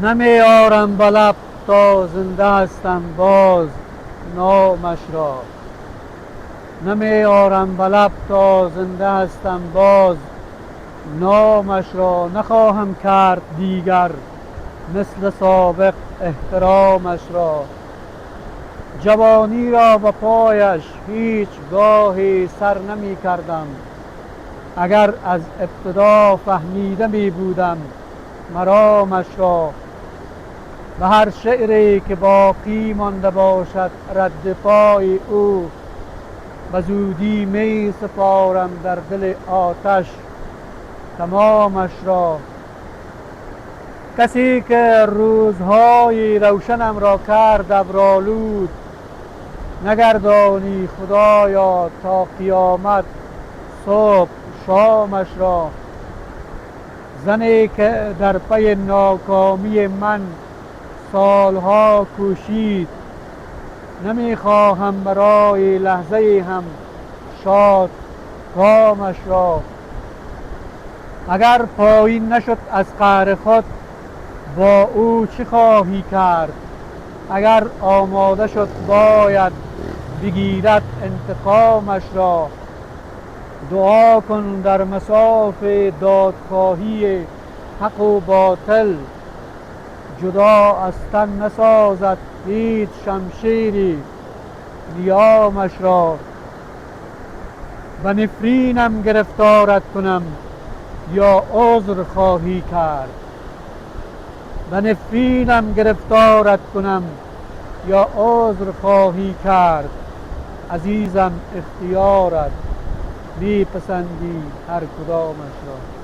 نمی آرم به لب تا زنده هستم باز نامش را. نمی آرم به لب تا زنده هستم باز نامش را. نخواهم کرد دیگر مثل سابق احترامش را. جوانی را به پایش هیچ گاهی سر نمی کردم. اگر از ابتدا فهمیده می بودم مرامش را. به هر شعری که باقی مانده باشد رد پای او، به زودی می سپارم در دل آتش تمامش را. کسی که روزهای روشنم را کرد ابرآلود، نگردانی خدایا تا قیامت صبح شامش را. زنی که در پی ناکامی من سالها کوشید، نمیخواهم برای لحظه هم شاد کامش را. اگر پایین نشد از قهر خود با او چه خواهی کرد؟ اگر آماده شد باید بگیرد انتقامش را. دعا کن در مصاف دادخواهی حق و باطل، جدا از تن نسازد هیچ شمشیری نیامش را. به نفرینم گرفتارت کنم یا عذر خواهی کرد؟ به نفرینم گرفتارت کنم یا عذر خواهی کرد؟ عزیزم اختیارت، میپسندی هر کدامش را.